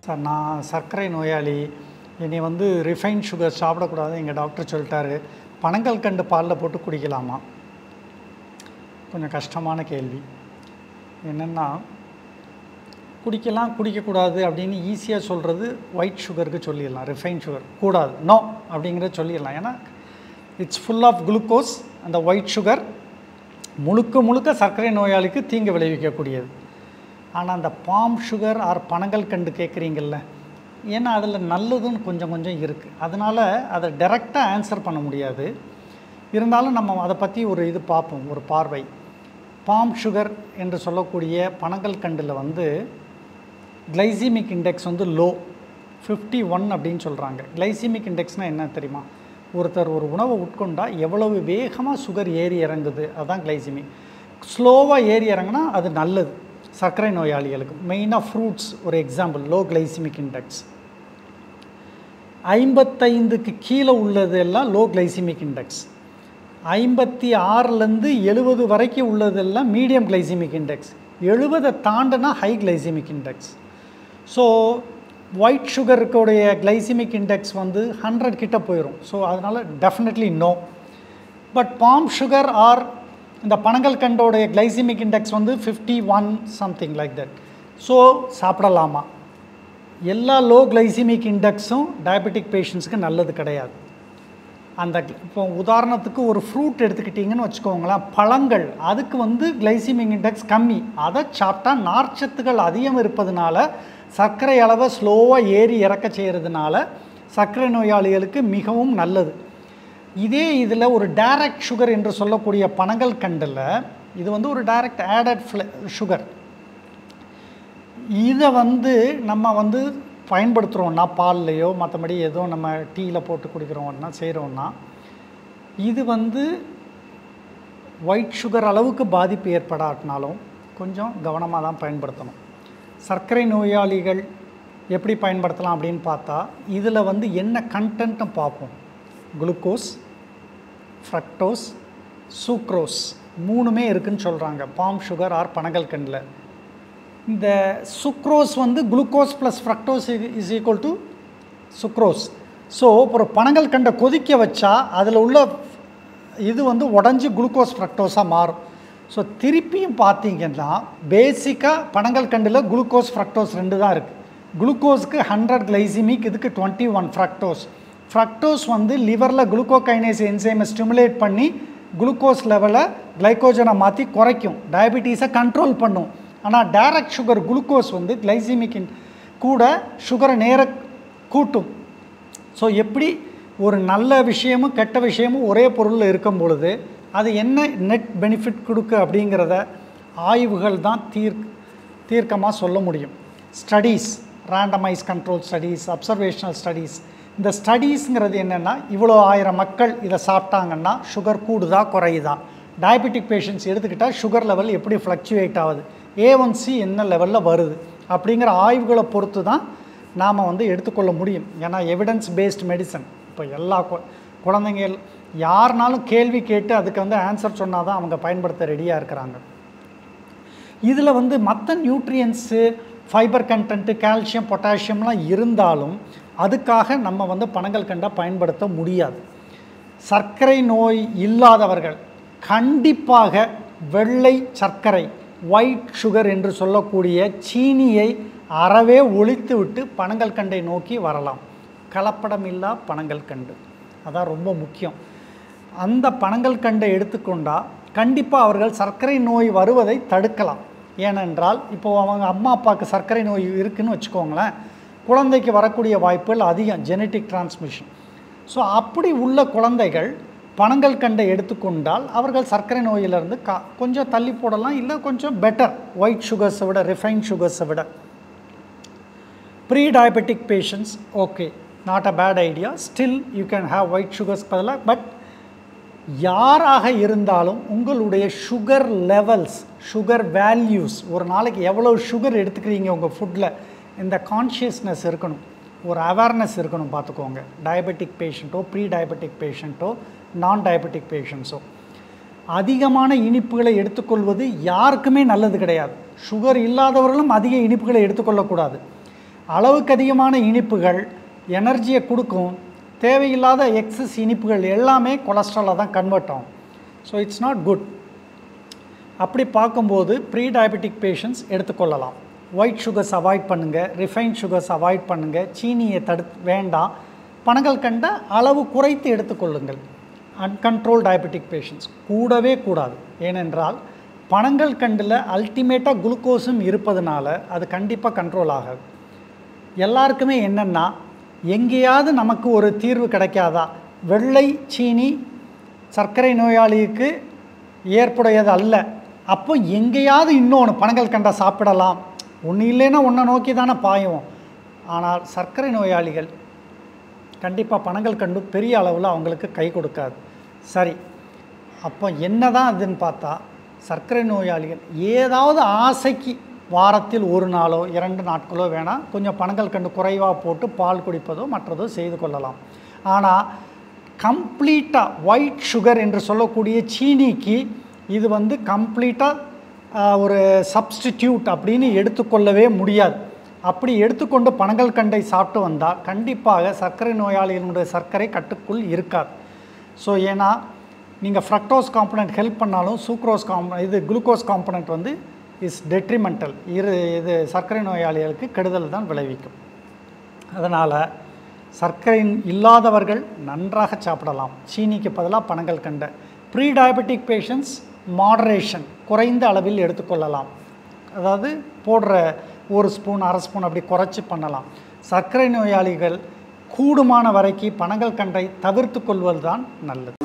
Sir நான் சர்க்கரை நோயாளி, என்னை வந்து ரிஃபைன் சுகர் சாப்பிடக்கூடாது எங்கள் டாக்டர் சொல்லிட்டாரு. பனங்கல்கண்டு பாலில் போட்டு குடிக்கலாமா? கொஞ்சம் கஷ்டமான கேள்வி. என்னென்னா, குடிக்கலாம் குடிக்கக்கூடாது அப்படின்னு ஈஸியாக சொல்கிறது ஒயிட் சுகருக்கு சொல்லிடலாம். ரிஃபைன் சுகர் கூடாது, நோ அப்படிங்கிறத சொல்லிடலாம். ஏன்னா இட்ஸ் ஃபுல் ஆஃப் குளுக்கோஸ். அந்த ஒயிட் சுகர் முழுக்க முழுக்க சர்க்கரை நோயாளிக்கு தீங்கு விளைவிக்கக்கூடியது. ஆனால் அந்த பாம் சுகர் ஆர் பனங்கல்கண்டு கேட்குறீங்கள்ல, ஏன்னா அதில் நல்லதுன்னு கொஞ்சம் கொஞ்சம் இருக்குது. அதனால் அதை டைரெக்டாக ஆன்சர் பண்ண முடியாது. இருந்தாலும் நம்ம அதை பற்றி ஒரு இது பார்ப்போம், ஒரு பார்வை. பாம் சுகர் என்று சொல்லக்கூடிய பனங்கல்கண்டில் வந்து கிளைசிமிக் இண்டெக்ஸ் வந்து லோ, 51 அப்படின்னு சொல்கிறாங்க. கிளைசிமிக் இண்டெக்ஸ்னால் என்ன தெரியுமா? ஒருத்தர் ஒரு உணவை உட்கொண்டால் எவ்வளவு வேகமாக சுகர் ஏறி இறங்குது, அதுதான் கிளைசிமிக். ஸ்லோவாக ஏறி இறங்கினா அது நல்லது சர்க்கரை நோயாளிகளுக்கு. மெயினாக ஃப்ரூட்ஸ் ஒரு எக்ஸாம்பிள், லோ கிளைசிமிக் இண்டெக்ஸ். 55க்கு கீழே உள்ளது எல்லாம் லோ கிளைசிமிக் இண்டெக்ஸ். 56லேருந்து 70 வரைக்கும் உள்ளதெல்லாம் மீடியம் கிளைசிமிக் இண்டெக்ஸ். 70 தாண்டினா high glycemic index. So white சுகருக்குடைய கிளைசிமிக் இண்டெக்ஸ் வந்து 100 கிட்ட போயிடும். ஸோ அதனால் definitely no. But palm sugar or இந்த பனங்கல்கண்டோடைய கிளைசிமிக் இண்டெக்ஸ் வந்து 51 சம்திங் லைக் தட். ஸோ சாப்பிடலாமா? எல்லா லோ கிளைசிமிக் இண்டெக்ஸும் டயபெட்டிக் பேஷண்ட்ஸுக்கு நல்லது கிடையாது. அந்த இப்போ உதாரணத்துக்கு ஒரு ஃப்ரூட் எடுத்துக்கிட்டிங்கன்னு வச்சுக்கோங்களேன், பழங்கள், அதுக்கு வந்து கிளைசிமிக் இண்டெக்ஸ் கம்மி. அதை சாப்பிட்டா நார்ச்சத்துகள் அதிகம் இருப்பதுனால சர்க்கரை அளவை ஸ்லோவாக ஏறி இறக்க செய்கிறதுனால சர்க்கரை நோயாளிகளுக்கு மிகவும் நல்லது. இதே இதில் ஒரு டைரக்ட் சுகர் என்று சொல்லக்கூடிய பனங்கல்கண்டில் இது வந்து ஒரு டைரக்ட் ஆடட் சுகர். இதை வந்து நம்ம வந்து பயன்படுத்துகிறோன்னா பால்லையோ மற்றபடி ஏதோ நம்ம டீயில் போட்டு குடிக்கிறோம்னா செய்கிறோன்னா, இது வந்து ஒயிட் சுகர் அளவுக்கு பாதிப்பு ஏற்படாட்டினாலும் கொஞ்சம் கவனமாக தான் பயன்படுத்தணும். சர்க்கரை நோயாளிகள் எப்படி பயன்படுத்தலாம் அப்படின்னு பார்த்தா, இதில் வந்து என்ன கண்டென்ட்னு பார்ப்போம். குளுக்கோஸ், ஃப்ரக்டோஸ், சூக்ரோஸ் மூணுமே இருக்குதுன்னு சொல்கிறாங்க பாம் சுகர் ஆர் பனங்கல்கண்டில். இந்த சுக்ரோஸ் வந்து glucose plus fructose is equal to sucrose. So ஒரு பனங்கல்கண்டை கொதிக்க வச்சா அதில் உள்ள இது வந்து உடஞ்சி குளுக்கோஸ் ஃப்ரக்டோஸாக மாறும். ஸோ திருப்பியும் பார்த்தீங்கன்னா பேசிக்காக பனங்கல்கண்டில் குளுக்கோஸ் ஃப்ரக்டோஸ் 2 தான் இருக்குது. குளுக்கோஸுக்கு 100 கிளைசிமிக், இதுக்கு 21 ஃப்ரக்டோஸ். ஃப்ரக்டோஸ் வந்து லிவரில் குளுக்கோகைனேஸ் என்சைமை ஸ்டிமுலேட் பண்ணி குளுக்கோஸ் லெவலை கிளைக்கோஜனை மாற்றி குறைக்கும், டயபிட்டீஸை கண்ட்ரோல் பண்ணும். ஆனால் டைரக்ட் சுகர் குளுக்கோஸ் வந்து கிளைசிமிக் கூட சுகரை நேர கூட்டும். ஸோ எப்படி ஒரு நல்ல விஷயமும் கெட்ட விஷயமும் ஒரே பொருளில் இருக்கும் பொழுது அது என்ன நெட் பெனிஃபிட் கொடுக்கு அப்படிங்கிறத ஆய்வுகள் தான் தீர்க்கமாக சொல்ல முடியும். Studies, randomise control studies, observational studies. இந்த ஸ்டடீஸுங்கிறது என்னென்னா, இவ்வளோ 1000 மக்கள் இதை சாப்பிட்டாங்கன்னா சுகர் கூடுதா குறையுதா, டயபெட்டிக் பேஷண்ட்ஸ் எடுத்துக்கிட்டால் சுகர் லெவல் எப்படி ஃப்ளக்சுவேட் ஆகுது, A1C என்ன லெவலில் வருது அப்படிங்கிற ஆய்வுகளை பொறுத்து தான் நாம் வந்து எடுத்துக்கொள்ள முடியும். ஏன்னா எவிடன்ஸ் பேஸ்ட் மெடிசன். இப்போ எல்லா குழந்தைங்க யாருனாலும் கேள்வி கேட்டு அதுக்கு வந்து ஆன்சர் சொன்னால் தான் அவங்க பயன்படுத்த ரெடியாக இருக்கிறாங்க. இதில் வந்து மற்ற நியூட்ரியன்ஸு, ஃபைபர் கண்டென்ட்டு, கால்சியம், பொட்டாசியம்லாம் இருந்தாலும் அதுக்காக நம்ம வந்து பனங்கல்கண்டை பயன்படுத்த முடியாது. சர்க்கரை நோய் இல்லாதவர்கள் கண்டிப்பாக வெள்ளை சர்க்கரை, ஒயிட் சுகர் என்று சொல்லக்கூடிய சீனியை அறவே ஒழித்து விட்டு பனங்கல்கண்டை நோக்கி வரலாம். கலப்படமில்லா பனங்கல்கண்டு, அதான் ரொம்ப முக்கியம். அந்த பனங்கல்கண்டை எடுத்துக்கொண்டால் கண்டிப்பாக அவர்கள் சர்க்கரை நோய் வருவதை தடுக்கலாம். ஏனென்றால் இப்போது அவங்க அம்மா அப்பாவுக்கு சர்க்கரை நோய் இருக்குதுன்னு வச்சுக்கோங்களேன், குழந்தைக்கு வரக்கூடிய வாய்ப்புகள் அதிகம், ஜெனட்டிக் டிரான்ஸ்மிஷன். ஸோ அப்படி உள்ள குழந்தைகள் பனங்கல்கண்டை எடுத்துக்கொண்டால் அவர்கள் சர்க்கரை நோயிலிருந்து கொஞ்சம் தள்ளி போடலாம், இல்லை கொஞ்சம் பெட்டர் ஒயிட் சுகர்ஸை விட, ரிஃபைன் சுகர்ஸை விட. Pre diabetic patients okay, not a bad idea, still you can have white sugars பதிலாக. பட் யாராக இருந்தாலும் உங்களுடைய சுகர் லெவல்ஸ், சுகர் வேல்யூஸ், ஒரு நாளைக்கு எவ்வளோ சுகர் எடுத்துக்கிறீங்க உங்கள் ஃபுட்டில், இந்த கான்ஷியஸ்னஸ் இருக்கணும், ஒரு அவேர்னஸ் இருக்கணும். பார்த்துக்கோங்க, டயபெட்டிக் பேஷண்ட்டோ, ப்ரீ டயபெட்டிக் பேஷண்ட்டோ, நான் டயபெட்டிக் பேஷண்ட்ஸோ அதிகமான இனிப்புகளை எடுத்துக்கொள்வது யாருக்குமே நல்லது கிடையாது. சுகர் இல்லாதவர்களும் அதிக இனிப்புகளை எடுத்துக்கொள்ளக்கூடாது. அளவுக்கு அதிகமான இனிப்புகள் எனர்ஜியை கொடுக்கும், தேவையில்லாத எக்ஸஸ் இனிப்புகள் எல்லாமே கொலஸ்ட்ராலாக தான் கன்வெர்ட் ஆகும். So it's not good. அப்படி பார்க்கும்போது ப்ரீ டயபெட்டிக் பேஷண்ட்ஸ் எடுத்துக்கொள்ளலாம். ஒயிட் சுகர்ஸ் அவாய்ட் பண்ணுங்கள், ரிஃபைன்ட் சுகர்ஸ் அவாய்ட் பண்ணுங்கள், சீனியை வேண்டாம். பனங்கல்கண்ட அளவு குறைத்து எடுத்துக்கொள்ளுங்கள். அன்கண்ட்ரோல் டயபெட்டிக் பேஷண்ட்ஸ் கூடவே கூடாது. ஏனென்றால் பனங்கல்கண்டில் அல்டிமேட்டாக குளுக்கோஸும் இருப்பதனால அது கண்டிப்பாக கண்ட்ரோல் ஆகாது. எல்லாருக்குமே என்னென்னா, எங்கேயாவது நமக்கு ஒரு தீர்வு கிடைக்காதா, வெள்ளை சீனி சர்க்கரை நோயாளிக்கு ஏற்புடையது அல்ல, அப்போ எங்கேயாவது இன்னொன்று பனங்கல்கண்டை சாப்பிடலாம், ஒன்று இல்லைன்னா ஒன்றை நோக்கி தானே பாயும். ஆனால் சர்க்கரை நோயாளிகள் கண்டிப்பாக பனங்கல்கண்டு பெரிய அளவில் அவங்களுக்கு கை கொடுக்காது. சரி, அப்போ என்ன தான் அதுன்னு பார்த்தா, சர்க்கரை நோயாளிகள் ஏதாவது ஆசைக்கு வாரத்தில் ஒரு நாளோ 2 நாட்களோ வேணால் கொஞ்சம் பனங்கல்கண்டு குறைவாக போட்டு பால் குடிப்பதோ மற்றதோ செய்து கொள்ளலாம். ஆனால் கம்ப்ளீட்டாக ஒயிட் சுகர் என்று சொல்லக்கூடிய சீனிக்கு இது வந்து கம்ப்ளீட்டாக ஒரு சப்ஸ்டிடியூட் அப்படின்னு எடுத்துக்கொள்ளவே முடியாது. அப்படி எடுத்துக்கொண்டு பனங்கல்கண்டை சாப்பிட்டு வந்தால் கண்டிப்பாக சர்க்கரை நோயாளிகளுடைய சர்க்கரை கட்டுக்குள் இருக்காது. ஸோ ஏன்னா நீங்கள் ஃப்ரக்டோஸ் காம்பனண்ட் ஹெல்ப் பண்ணாலும் குளுக்கோஸ் காம்பனண்ட் வந்து இஸ் டெட்ரிமெண்டல். இது சர்க்கரை நோயாளிகளுக்கு கெடுதல் தான் விளைவிக்கும். அதனால் சர்க்கரை இல்லாதவர்கள் நன்றாக சாப்பிடலாம், சீனிக்கு பதிலாக பனங்கல்கண்டை. ப்ரீ டயபெட்டிக் பேஷண்ட்ஸ் மாடரேஷன், குறைந்த அளவில் எடுத்துக்கொள்ளலாம். அதாவது போடுற 1 ஸ்பூன் 1/2 ஸ்பூன் அப்படி குறைச்சி பண்ணலாம். சர்க்கரை நோயாளிகள் கூடுமான வரைக்கும் பனங்கல்கண்டை தவிர்த்து கொள்வது தான் நல்லது.